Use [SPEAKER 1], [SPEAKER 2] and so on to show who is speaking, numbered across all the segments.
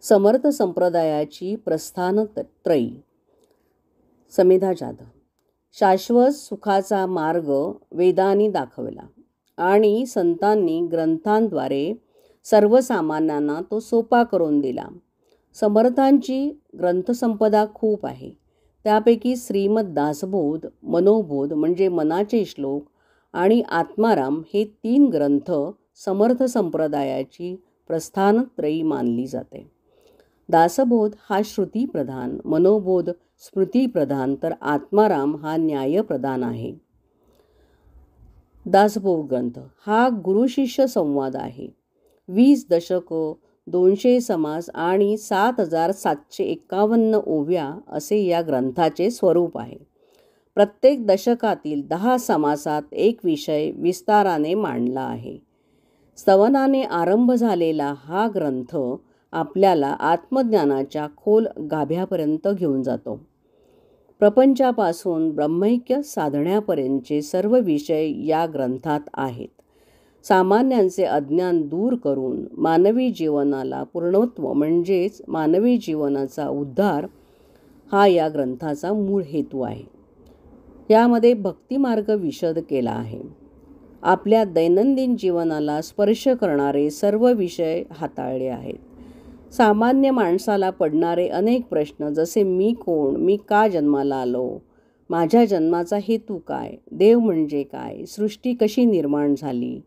[SPEAKER 1] समर्थ संप्रदायाची प्रस्थानत्रयी. समिधा जाधव. शाश्वत सुखाचा मार्ग वेदांनी दाखवला आणि संतांनी ग्रंथांद्वारे सर्वसामान्यांना तो सोपा करून दिला. समर्थांची ग्रंथसंपदा खूप आहे. त्यापैकी श्रीमद दासबोध, मनोबोध म्हणजे मनाचे श्लोक आणि आत्माराम हे 3 ग्रंथ समर्थ संप्रदायाची प्रस्थानत्रयी मानली जाते. दासबोध हा श्रुतीप्रधान, मनोबोध स्मृतीप्रधान, तर आत्माराम हा न्यायप्रधान आहे. दासबोध ग्रंथ हा गुरुशिष्य संवाद आहे. 20 दशकं, 200 समास आणि 7751 ओव्या असे या ग्रंथाचे स्वरूप आहे. प्रत्येक दशकातील 10 समासात एक विषय विस्ताराने मांडला आहे. स्तवनाने आरंभ झालेला हा ग्रंथ आपल्याला आत्मज्ञानाच्या खोल गाभ्यापर्यंत घेऊन जातो. प्रपंचापासून ब्रह्मैक्य साधण्यापर्यंतचे सर्व विषय या ग्रंथात आहेत. सामान्यांचे अज्ञान दूर करून मानवी जीवनाला पूर्णत्व म्हणजेच मानवी जीवनाचा उद्धार हा या ग्रंथाचा मूळ हेतू आहे. यामध्ये भक्तिमार्ग विशद केला आहे. आपल्या दैनंदिन जीवनाला स्पर्श करणारे सर्व विषय हाताळले आहेत. सामान्य माणसाला पडणारे अनेक प्रश्न जसे मी कोण, मी का जन्माला आलो, माझ्या जन्माचा हेतू काय, देव म्हणजे काय, सृष्टी कशी निर्माण झाली,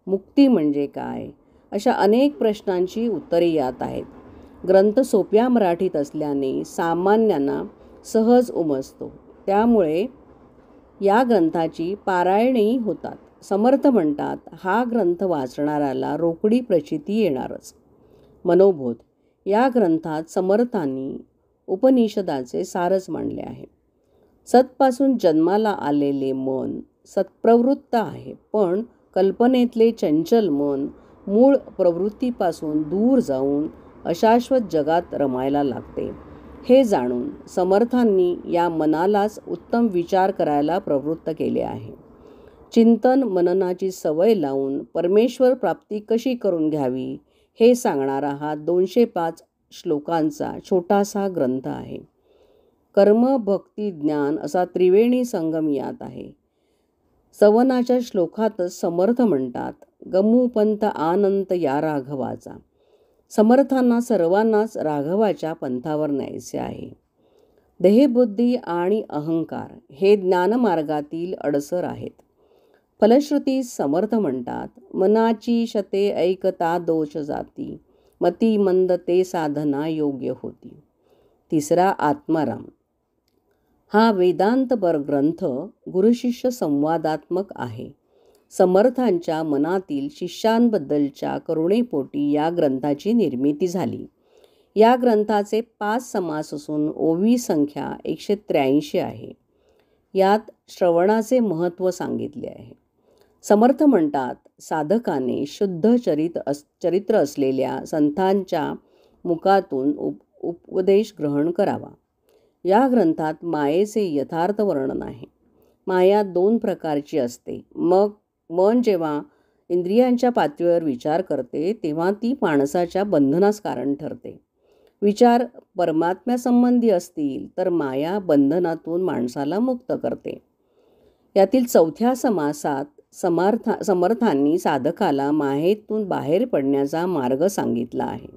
[SPEAKER 1] मुक्ती म्हणजे काय, अशा अनेक प्रश्नांची उत्तरे यात आहेत. ग्रंथ सोप्या मराठीत असल्याने सामान्यांना सहज उमजतो. त्यामुळे या ग्रंथाची पारायणेही होतात. समर्थ म्हणतात, हा ग्रंथ वाचणाऱ्याला रोकडी प्रचिती येणारच. मनोबोध या ग्रंथात समर्थांनी उपनिषदाचे सारच मांडले आहे. सतपासून जन्माला आलेले मन सत्प्रवृत्त आहे, पण कल्पनेतले चंचल मन मूळ प्रवृत्तीपासून दूर जाऊन अशाश्वत जगात रमायला लागते. हे जाणून समर्थांनी या मनालाच उत्तम विचार करायला प्रवृत्त केले आहे. चिंतन मननाची सवय लावून परमेश्वर प्राप्ती कशी करून घ्यावी हे सांगणारा हा 205 श्लोकांचा छोटासा ग्रंथ आहे. कर्म, भक्ती, ज्ञान असा त्रिवेणी संगम यात आहे. स्तवनाच्या श्लोकातच समर्थ म्हणतात, गमूपंथ आनंत या राघवाचा. समर्थांना सर्वांनाच राघवाच्या पंथावर न्यायचे आहे. देहबुद्धी आणि अहंकार हे ज्ञानमार्गातील अडसर आहेत. फलश्रुती समर्थ म्हणतात, मनाची शते ऐकता दोष जाती, मती मंद ते साधना योग्य होती. तिसरा आत्माराम हा वेदांतपर ग्रंथ गुरुशिष्य संवादात्मक आहे. समर्थांच्या मनातील शिष्यांबद्दलच्या करुणेपोटी या ग्रंथाची निर्मिती झाली. या ग्रंथाचे 5 समास असून ओवी संख्या 183 आहे. यात श्रवणाचे महत्त्व सांगितले आहे. समर्थ म्हणतात, साधकाने शुद्ध चरित्र असलेल्या संतांच्या मुखातून उपदेश ग्रहण करावा. या ग्रंथात मायेचे यथार्थ वर्णन आहे. माया 2 प्रकारची असते. मग मन जेव्हा इंद्रियांच्या पातळीवर विचार करते तेव्हा ती माणसाच्या बंधनास कारण ठरते. विचार परमात्म्यासंबंधी असतील तर माया बंधनातून माणसाला मुक्त करते. यातील 4थ्या समासात समर्थांनी साधकाला मायेतून बाहेर पडण्याचा मार्ग सांगितला आहे.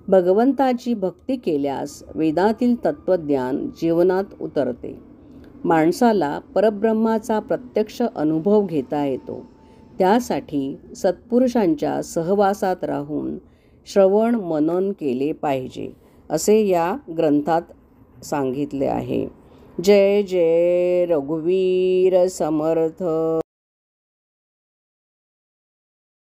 [SPEAKER 1] भगवंताची भक्ती केल्यास वेदातील तत्त्वज्ञान जीवनात उतरते. माणसाला परब्रह्माचा प्रत्यक्ष अनुभव घेता येतो. त्यासाठी सत्पुरुषांच्या सहवासात राहून श्रवण मनन केले पाहिजे असे या ग्रंथात सांगितले आहे. जय जय रघुवीर समर्थ.